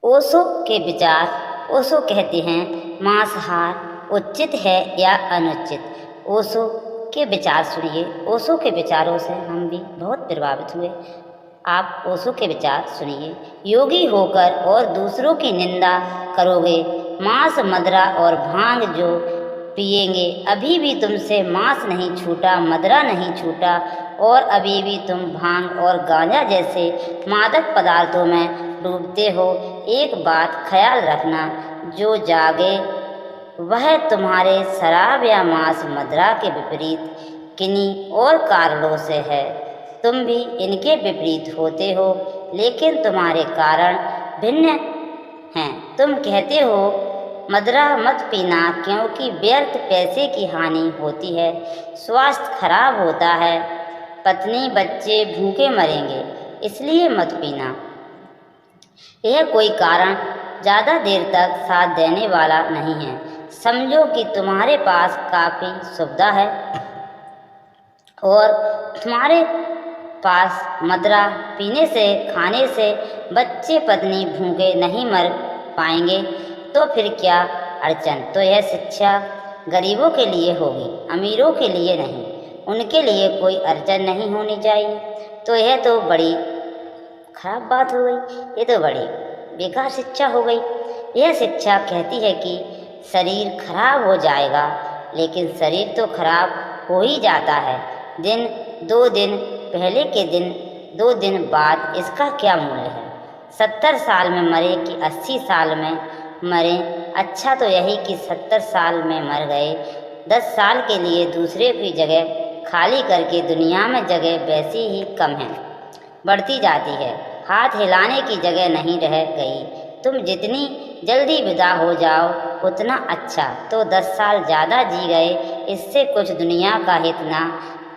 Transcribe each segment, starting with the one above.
ओशो के विचार। ओशो कहते हैं मांसाहार उचित है या अनुचित। ओशो के विचार सुनिए। ओशो के विचारों से हम भी बहुत प्रभावित हुए। आप ओशो के विचार सुनिए। योगी होकर और दूसरों की निंदा करोगे, मांस मदिरा और भांग जो पिएंगे, अभी भी तुमसे मांस नहीं छूटा, मदिरा नहीं छूटा और अभी भी तुम भांग और गांजा जैसे मादक पदार्थों में डूबते हो। एक बात ख्याल रखना, जो जागे वह तुम्हारे शराब या मांस मदिरा के विपरीत किन्हीं और कारणों से है। तुम भी इनके विपरीत होते हो, लेकिन तुम्हारे कारण भिन्न हैं। तुम कहते हो मदिरा मत पीना क्योंकि व्यर्थ पैसे की हानि होती है, स्वास्थ्य खराब होता है, पत्नी बच्चे भूखे मरेंगे, इसलिए मत पीना। यह कोई कारण ज़्यादा देर तक साथ देने वाला नहीं है। समझो कि तुम्हारे पास काफ़ी सुविधा है और तुम्हारे पास मदिरा पीने से, खाने से बच्चे पत्नी भूखे नहीं मर पाएंगे, तो फिर क्या अड़चन। तो यह शिक्षा गरीबों के लिए होगी, अमीरों के लिए नहीं। उनके लिए कोई अड़चन नहीं होनी चाहिए। तो यह तो बड़ी खराब बात हो गई, ये तो बड़ी बेकार शिक्षा हो गई। यह शिक्षा कहती है कि शरीर खराब हो जाएगा, लेकिन शरीर तो खराब हो ही जाता है। दिन 2 दिन पहले के दिन 2 दिन बाद इसका क्या मूल्य है। 70 साल में मरे कि 80 साल में मरे, अच्छा तो यही कि 70 साल में मर गए। 10 साल के लिए दूसरे की जगह खाली करके दुनिया में जगह वैसी ही कम है, बढ़ती जाती है, हाथ हिलाने की जगह नहीं रह गई। तुम जितनी जल्दी विदा हो जाओ उतना अच्छा। तो 10 साल ज़्यादा जी गए, इससे कुछ दुनिया का हित ना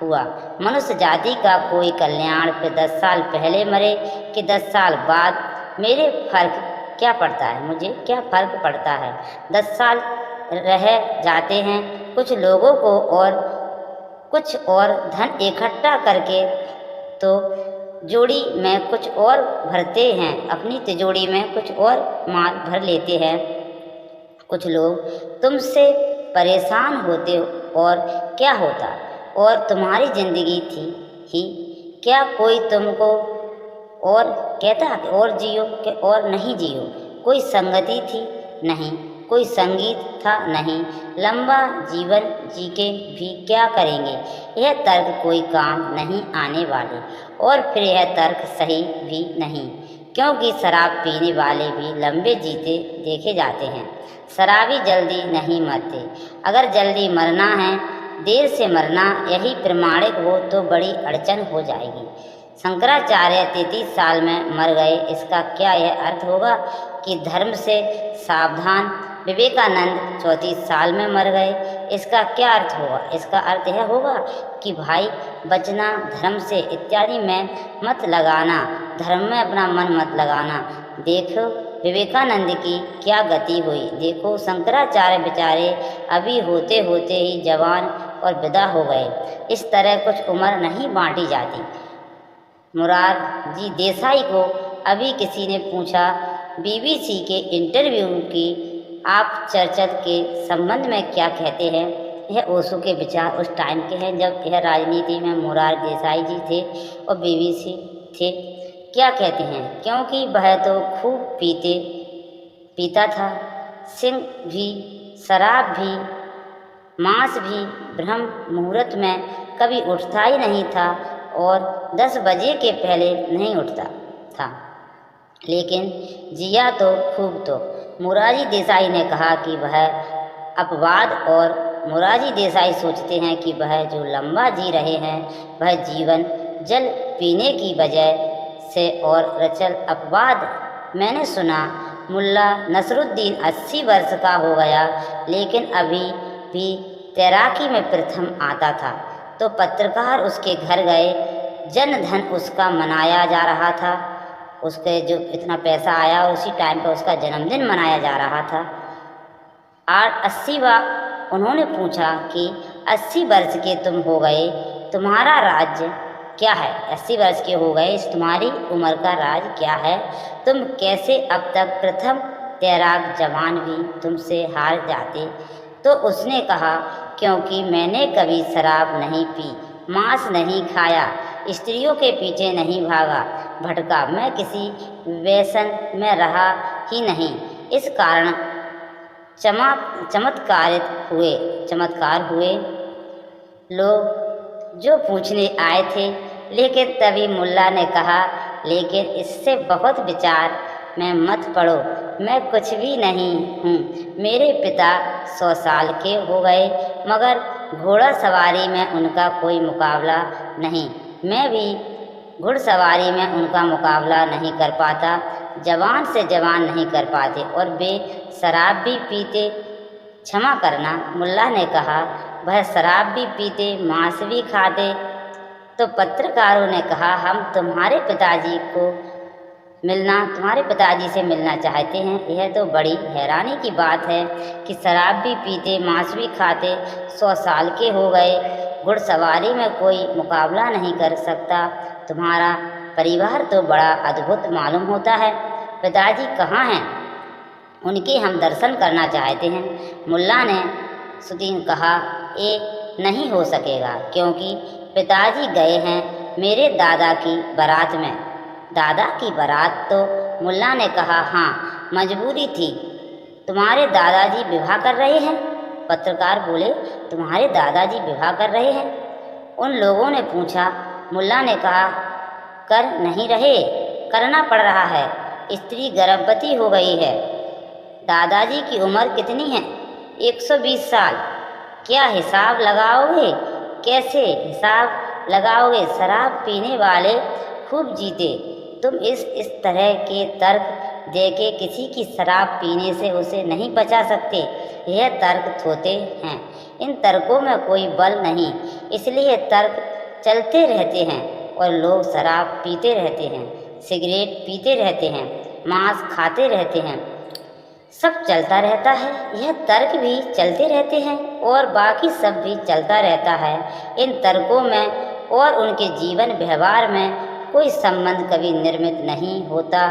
हुआ। मनुष्य जाति का कोई कल्याण फिर 10 साल पहले मरे कि 10 साल बाद मेरे फर्क क्या पड़ता है, मुझे क्या फ़र्क पड़ता है। 10 साल रह जाते हैं कुछ लोगों को और कुछ और धन इकट्ठा करके तो जोड़ी में कुछ और भरते हैं, अपनी तिजोरी में कुछ और माल भर लेते हैं। कुछ लोग तुमसे परेशान होते और क्या होता, और तुम्हारी ज़िंदगी थी ही क्या। कोई तुमको और कहता कि और जियो कि और नहीं जियो। कोई संगति थी नहीं, कोई संगीत था नहीं। लंबा जीवन जी के भी क्या करेंगे। यह तर्क कोई काम नहीं आने वाले, और फिर यह तर्क सही भी नहीं, क्योंकि शराब पीने वाले भी लंबे जीते देखे जाते हैं। शराबी जल्दी नहीं मरते। अगर जल्दी मरना है, देर से मरना यही प्रमाणिक हो तो बड़ी अड़चन हो जाएगी। शंकराचार्य 33 साल में मर गए, इसका क्या यह अर्थ होगा कि धर्म से सावधान। विवेकानंद 34 साल में मर गए, इसका क्या अर्थ होगा। इसका अर्थ यह होगा कि भाई बचना, धर्म से इत्यादि में मत लगाना, धर्म में अपना मन मत लगाना। देखो विवेकानंद की क्या गति हुई। देखो शंकराचार्य बेचारे अभी होते होते ही जवान और विदा हो गए। इस तरह कुछ उम्र नहीं बांटी जाती। मोरारजी देसाई को अभी किसी ने पूछा BBC के इंटरव्यू की, आप चर्चा के संबंध में क्या कहते हैं। यह ओशो के विचार उस टाइम के हैं जब यह राजनीति में मोरारजी देसाई जी थे और BBC थे। क्या कहते हैं, क्योंकि वह तो खूब पीता था, सिंह भी, शराब भी, मांस भी, ब्रह्म मुहूर्त में कभी उठता ही नहीं था और 10 बजे के पहले नहीं उठता था, लेकिन जिया तो खूब। तो मोरारजी देसाई ने कहा कि वह अपवाद, और मोरारजी देसाई सोचते हैं कि वह जो लंबा जी रहे हैं वह जीवन जल पीने की वजह से और रचल अपवाद। मैंने सुना मुल्ला नसरुद्दीन 80 वर्ष का हो गया, लेकिन अभी भी तैराकी में प्रथम आता था। तो पत्रकार उसके घर गए, जन धन उसका मनाया जा रहा था, उसके जो इतना पैसा आया उसी टाइम पर उसका जन्मदिन मनाया जा रहा था। 80वां उन्होंने पूछा कि 80 वर्ष के तुम हो गए, तुम्हारा राज्य क्या है? 80 वर्ष के हो गए, इस तुम्हारी उम्र का राज क्या है? तुम कैसे अब तक प्रथम तैराक जवान भी तुमसे हार जाते? तो उसने कहा, क्योंकि मैंने कभी शराब नहीं पी, मांस नहीं खाया, स्त्रियों के पीछे नहीं भागा भटका, मैं किसी व्यसन में रहा ही नहीं। इस कारण चमत्कार हुए। लोग जो पूछने आए थे, लेकिन तभी मुल्ला ने कहा, लेकिन इससे बहुत विचार में मत पड़ो, मैं कुछ भी नहीं हूँ। मेरे पिता 100 साल के हो गए, मगर घोड़ा सवारी में उनका कोई मुकाबला नहीं। मैं भी घुड़सवारी में उनका मुकाबला नहीं कर पाता, जवान से जवान नहीं कर पाते, और वे शराब भी पीते। क्षमा करना, मुल्ला ने कहा, वह शराब भी पीते, मांस भी खाते। तो पत्रकारों ने कहा, हम तुम्हारे पिताजी से मिलना चाहते हैं। यह तो बड़ी हैरानी की बात है कि शराब भी पीते, मांस भी खाते, 100 साल के हो गए, घुड़सवारी में कोई मुकाबला नहीं कर सकता। तुम्हारा परिवार तो बड़ा अद्भुत मालूम होता है। पिताजी कहाँ हैं? उनके हम दर्शन करना चाहते हैं। मुल्ला ने सुदीन कहा, ये नहीं हो सकेगा, क्योंकि पिताजी गए हैं मेरे दादा की बारात में। दादा की बारात? तो मुल्ला ने कहा, हाँ, मजबूरी थी। तुम्हारे दादाजी विवाह कर रहे हैं? पत्रकार बोले, तुम्हारे दादाजी विवाह कर रहे हैं? उन लोगों ने पूछा। मुल्ला ने कहा, कर नहीं रहे, करना पड़ रहा है, स्त्री गर्भवती हो गई है। दादाजी की उम्र कितनी है? 120 साल। क्या हिसाब लगाओगे? कैसे हिसाब लगाओगे? शराब पीने वाले खूब जीते। तुम इस तरह के तर्क देके किसी की शराब पीने से उसे नहीं बचा सकते। यह तर्क थोते हैं, इन तर्कों में कोई बल नहीं, इसलिए तर्क चलते रहते हैं और लोग शराब पीते रहते हैं, सिगरेट पीते रहते हैं, मांस खाते रहते हैं, सब चलता रहता है। यह तर्क भी चलते रहते हैं और बाकी सब भी चलता रहता है। इन तर्कों में और उनके जीवन व्यवहार में कोई संबंध कभी निर्मित नहीं होता।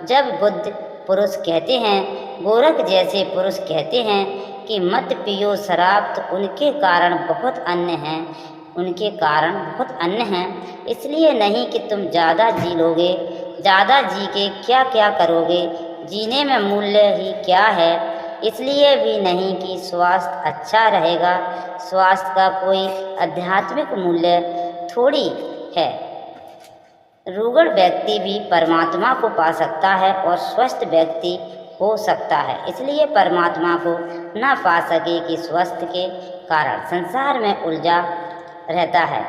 जब बुद्ध पुरुष कहते हैं, गोरख जैसे पुरुष कहते हैं कि मत पियो शराब, तो उनके कारण बहुत अन्य हैं। इसलिए नहीं कि तुम ज़्यादा जी लोगे, ज़्यादा जी के क्या क्या करोगे, जीने में मूल्य ही क्या है। इसलिए भी नहीं कि स्वास्थ्य अच्छा रहेगा, स्वास्थ्य का कोई आध्यात्मिक मूल्य थोड़ी है। रुग्ण व्यक्ति भी परमात्मा को पा सकता है और स्वस्थ व्यक्ति हो सकता है। इसलिए परमात्मा को न पा सके कि स्वस्थ के कारण संसार में उलझा रहता है।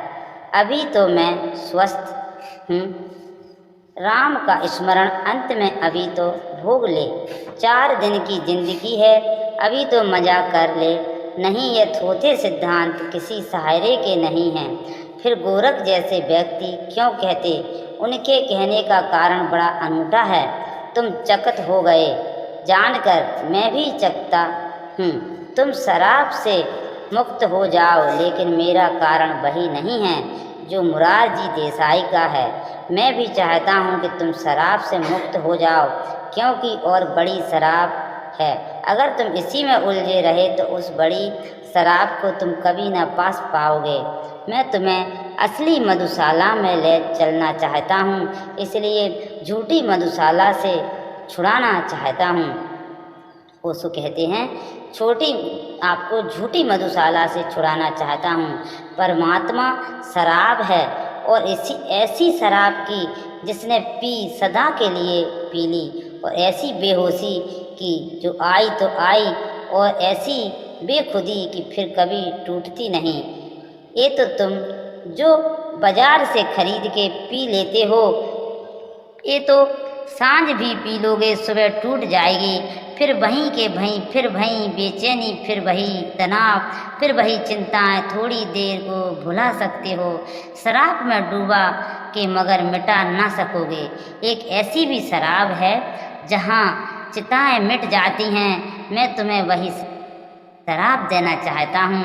अभी तो मैं स्वस्थ हूँ, राम का स्मरण अंत में अभी तो भोग ले। 4 दिन की जिंदगी है, अभी तो मजा कर ले। नहीं, ये थोथे सिद्धांत किसी सहारे के नहीं हैं। फिर गोरख जैसे व्यक्ति क्यों कहते? उनके कहने का कारण बड़ा अनूठा है। तुम चकित हो गए जानकर, मैं भी चकता हूँ। तुम शराब से मुक्त हो जाओ, लेकिन मेरा कारण वही नहीं है जो मुरारजी देसाई का है। मैं भी चाहता हूँ कि तुम शराब से मुक्त हो जाओ, क्योंकि और बड़ी शराब है। अगर तुम इसी में उलझे रहे तो उस बड़ी शराब को तुम कभी न पास पाओगे। मैं तुम्हें असली मधुशाला में ले चलना चाहता हूँ, इसलिए झूठी मधुशाला से छुड़ाना चाहता हूँ। ओशो कहते हैं, आपको झूठी मधुशाला से छुड़ाना चाहता हूँ। परमात्मा शराब है, और ऐसी शराब की जिसने पी सदा के लिए पी ली, और ऐसी बेहोशी की जो आई तो आई, और ऐसी बेखुदी कि फिर कभी टूटती नहीं। ये तो तुम जो बाजार से खरीद के पी लेते हो, ये तो सांझ भी पी लोगे, सुबह टूट जाएगी, फिर वहीं के वहीं, फिर वहीं बेचैनी, फिर वही तनाव, फिर वही चिंताएं। थोड़ी देर को भुला सकते हो शराब में डूबा के, मगर मिटा ना सकोगे। एक ऐसी भी शराब है जहाँ चिताएं मिट जाती हैं। मैं तुम्हें वही शराब देना चाहता हूँ।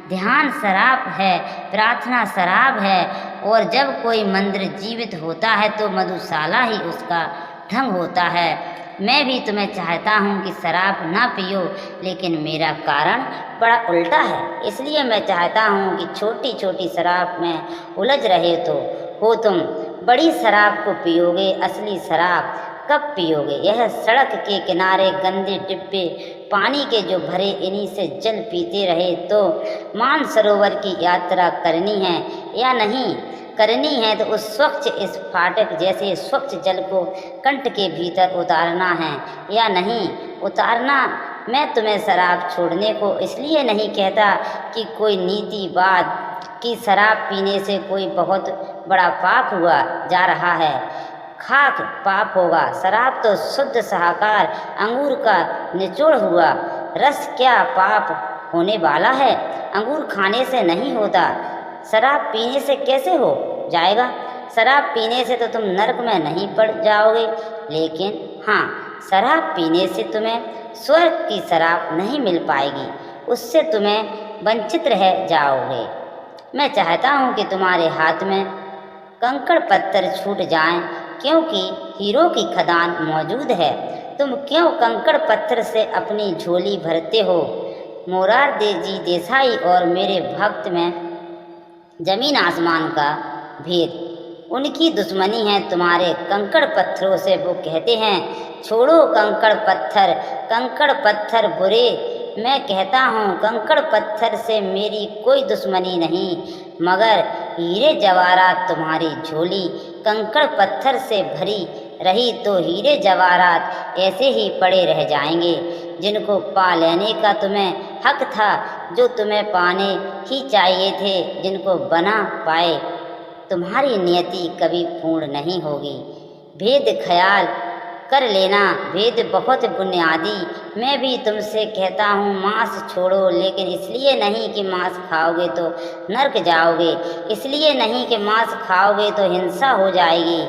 ध्यान शराब है, प्रार्थना शराब है, और जब कोई मंदिर जीवित होता है तो मधुशाला ही उसका ढंग होता है। मैं भी तुम्हें चाहता हूँ कि शराब ना पियो, लेकिन मेरा कारण बड़ा उल्टा है। इसलिए मैं चाहता हूँ कि छोटी छोटी शराब में उलझ रहे तो हो तुम, बड़ी शराब को पियोगे। असली शराब कब पियोगे? यह सड़क के किनारे गंदे डिब्बे पानी के जो भरे, इन्हीं से जल पीते रहे तो मानसरोवर की यात्रा करनी है या नहीं करनी है? तो उस स्वच्छ इस फाटक जैसे स्वच्छ जल को कंठ के भीतर उतारना है या नहीं उतारना? मैं तुम्हें शराब छोड़ने को इसलिए नहीं कहता कि कोई नीतिवाद कि शराब पीने से कोई बहुत बड़ा पाप हुआ जा रहा है। खाक पाप होगा। शराब तो शुद्ध शाकाहार अंगूर का निचोड़ हुआ रस, क्या पाप होने वाला है? अंगूर खाने से नहीं होता, शराब पीने से कैसे हो जाएगा? शराब पीने से तो तुम नरक में नहीं पड़ जाओगे, लेकिन हाँ, शराब पीने से तुम्हें स्वर्ग की शराब नहीं मिल पाएगी, उससे तुम्हें वंचित रह जाओगे। मैं चाहता हूँ कि तुम्हारे हाथ में कंकड़ पत्थर छूट जाएं, क्योंकि हीरो की खदान मौजूद है। तुम क्यों कंकड़ पत्थर से अपनी झोली भरते हो? मोरारजी देसाई और मेरे भक्त में जमीन आसमान का भेद। उनकी दुश्मनी है तुम्हारे कंकड़ पत्थरों से। वो कहते हैं छोड़ो कंकड़ पत्थर बुरे। मैं कहता हूँ कंकड़ पत्थर से मेरी कोई दुश्मनी नहीं, मगर हीरे जवाहरात तुम्हारी झोली कंकड़ पत्थर से भरी रही तो हीरे जवाहरात ऐसे ही पड़े रह जाएंगे, जिनको पा लेने का तुम्हें हक था, जो तुम्हें पाने ही चाहिए थे, जिनको बना पाए। तुम्हारी नियति कभी पूर्ण नहीं होगी। भेद ख्याल कर लेना, भेद बहुत बुनियादी। मैं भी तुमसे कहता हूँ मांस छोड़ो, लेकिन इसलिए नहीं कि मांस खाओगे तो नरक जाओगे, इसलिए नहीं कि मांस खाओगे तो हिंसा हो जाएगी।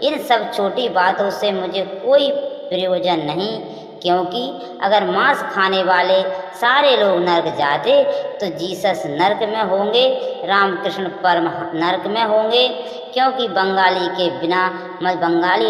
इन सब छोटी बातों से मुझे कोई प्रयोजन नहीं, क्योंकि अगर मांस खाने वाले सारे लोग नरक जाते तो जीसस नरक में होंगे, रामकृष्ण परम नरक में होंगे, क्योंकि बंगाली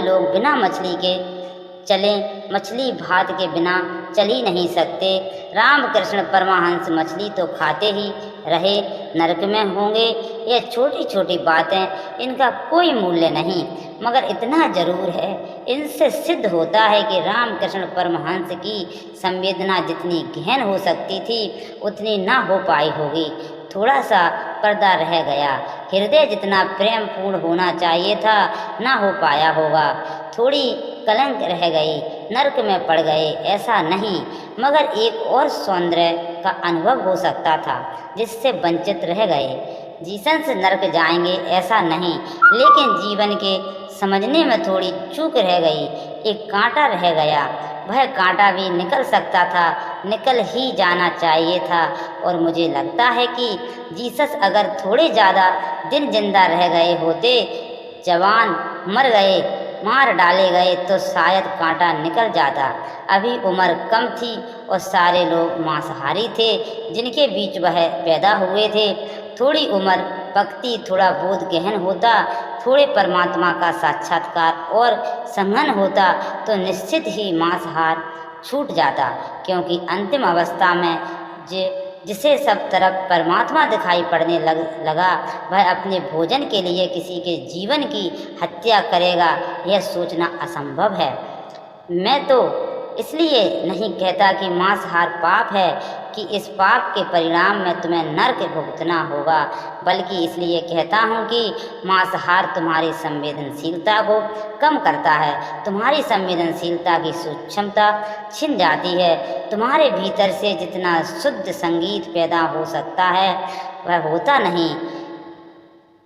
लोग बिना मछली के चलें, मछली भात के बिना चल ही नहीं सकते। रामकृष्ण परमहंस मछली तो खाते ही रहे, नरक में होंगे। ये छोटी छोटी बातें, इनका कोई मूल्य नहीं, मगर इतना जरूर है, इनसे सिद्ध होता है कि रामकृष्ण परमहंस की संवेदना जितनी गहन हो सकती थी उतनी ना हो पाई होगी। थोड़ा सा पर्दा रह गया। हृदय जितना प्रेम पूर्ण होना चाहिए था ना हो पाया होगा। थोड़ी कलंक रह गई, नरक में पड़ गए ऐसा नहीं, मगर एक और सौंदर्य का अनुभव हो सकता था जिससे वंचित रह गए। जीसस नरक जाएंगे ऐसा नहीं, लेकिन जीवन के समझने में थोड़ी चूक रह गई, एक कांटा रह गया। वह कांटा भी निकल सकता था, निकल ही जाना चाहिए था। और मुझे लगता है कि जीसस अगर थोड़े ज़्यादा दिन जिंदा रह गए होते, जवान मर गए, मार डाले गए, तो शायद कांटा निकल जाता। अभी उम्र कम थी और सारे लोग मांसाहारी थे जिनके बीच वह पैदा हुए थे। थोड़ी उम्र भक्ति, थोड़ा बोध गहन होता, थोड़े परमात्मा का साक्षात्कार और संगन होता तो निश्चित ही मांसाहार छूट जाता, क्योंकि अंतिम अवस्था में जिसे सब तरफ परमात्मा दिखाई पड़ने लगा, वह अपने भोजन के लिए किसी के जीवन की हत्या करेगा, यह सोचना असंभव है। मैं तो इसलिए नहीं कहता कि मांसाहार पाप है कि इस पाप के परिणाम में तुम्हें नरक भुगतना होगा, बल्कि इसलिए कहता हूँ कि मांसाहार तुम्हारी संवेदनशीलता को कम करता है, तुम्हारी संवेदनशीलता की सूक्ष्मता छिन जाती है। तुम्हारे भीतर से जितना शुद्ध संगीत पैदा हो सकता है वह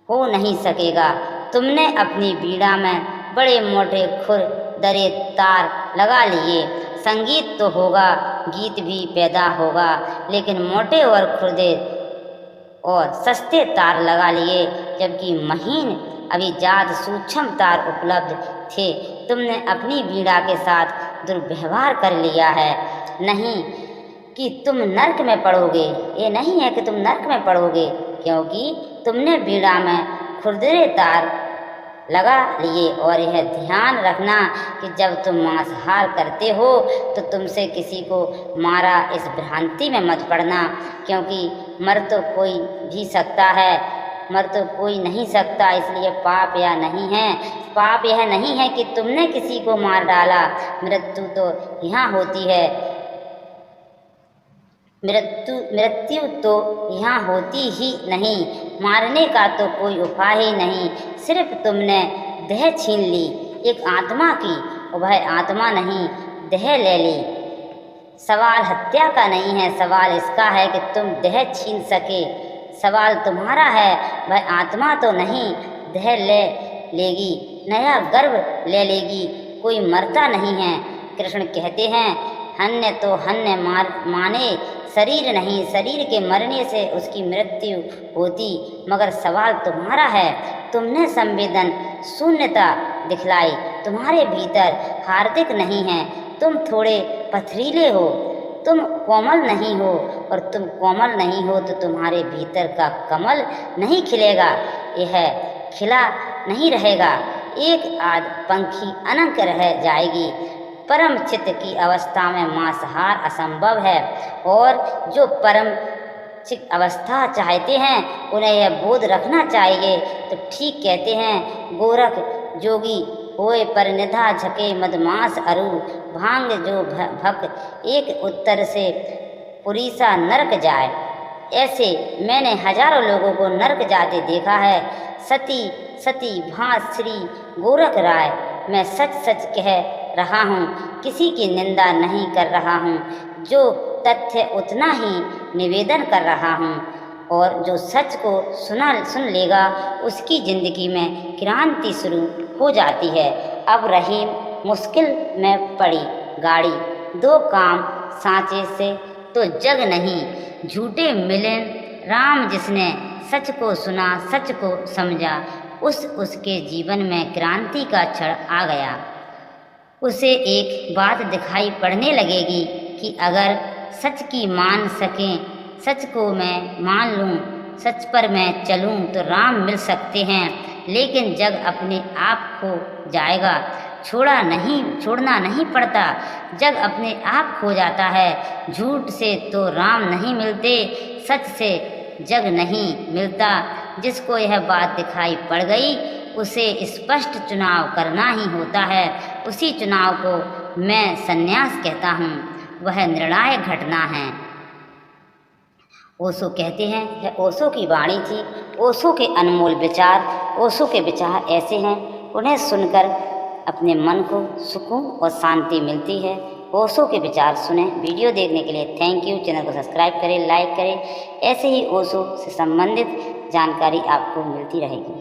हो नहीं सकेगा। तुमने अपनी बीड़ा में बड़े मोटे खुरदरे तार लगा लिए, संगीत तो होगा, गीत भी पैदा होगा, लेकिन मोटे और खुरदे और सस्ते तार लगा लिए, जबकि महीन अभिजात सूक्ष्म तार उपलब्ध थे। तुमने अपनी बीड़ा के साथ दुर्व्यवहार कर लिया है। नहीं कि तुम नर्क में पड़ोगे। ये नहीं है कि तुम नर्क में पड़ोगे, क्योंकि तुमने बीड़ा में खुरदरे तार लगा लिए। और यह ध्यान रखना कि जब तुम मांसाहार करते हो तो तुमसे किसी को मारा इस भ्रांति में मत पड़ना, क्योंकि मर तो कोई भी सकता है, मर तो कोई नहीं सकता, इसलिए पाप यह नहीं है। पाप यह नहीं है कि तुमने किसी को मार डाला, मृत्यु तो यहाँ होती है, मृत्यु तो यहाँ होती ही नहीं, मारने का तो कोई उपाय ही नहीं, सिर्फ तुमने देह छीन ली एक आत्मा की, वह आत्मा नहीं देह ले ली। सवाल हत्या का नहीं है, सवाल इसका है कि तुम देह छीन सके। सवाल तुम्हारा है, वह आत्मा तो नहीं देह ले लेगी, नया गर्भ ले लेगी, कोई मरता नहीं है। कृष्ण कहते हैं हन्य तो हन्य माने शरीर नहीं, शरीर के मरने से उसकी मृत्यु होती, मगर सवाल तुम्हारा है। तुमने संवेदन शून्यता दिखलाई, तुम्हारे भीतर हार्दिक नहीं है, तुम थोड़े पथरीले हो, तुम कोमल नहीं हो, और तुम कोमल नहीं हो तो तुम्हारे भीतर का कमल नहीं खिलेगा, यह खिला नहीं रहेगा। एक आध पंखी अनंत रह जाएगी। परम चित्त की अवस्था में मांसाहार असंभव है, और जो परम चित्त अवस्था चाहते हैं उन्हें यह बोध रखना चाहिए। तो ठीक कहते हैं गोरख जोगी होए पर निधा झके मदमास अरु, भांग जो भक एक उत्तर से पुरीसा नरक जाए। ऐसे मैंने हजारों लोगों को नरक जाते देखा है। सती सती भांस श्री गोरख राय, मैं सच सच कह रहा हूँ, किसी की निंदा नहीं कर रहा हूँ, जो तथ्य उतना ही निवेदन कर रहा हूँ, और जो सच को सुन लेगा उसकी ज़िंदगी में क्रांति शुरू हो जाती है। अब रहीम मुश्किल में पड़ी गाड़ी, दो काम सांचे से तो जग नहीं, झूठे मिलन राम जिसने सच को सुना सच को समझा, उसके जीवन में क्रांति का क्षण आ गया। उसे एक बात दिखाई पड़ने लगेगी कि अगर सच की मान सकें, सच को मैं मान लूँ, सच पर मैं चलूँ तो राम मिल सकते हैं, लेकिन जग अपने आप खो जाएगा। छोड़ना नहीं पड़ता, जग अपने आप खो जाता है। झूठ से तो राम नहीं मिलते, सच से जग नहीं मिलता। जिसको यह बात दिखाई पड़ गई उसे स्पष्ट चुनाव करना ही होता है। उसी चुनाव को मैं संन्यास कहता हूँ, वह निर्णायक घटना है। ओशो कहते हैं, यह ओशो की वाणी थी, ओशो के अनमोल विचार। ओशो के विचार ऐसे हैं, उन्हें सुनकर अपने मन को सुकून और शांति मिलती है। ओशो के विचार सुने। वीडियो देखने के लिए थैंक यू। चैनल को सब्सक्राइब करें, लाइक करें। ऐसे ही ओशो से संबंधित जानकारी आपको मिलती रहेगी।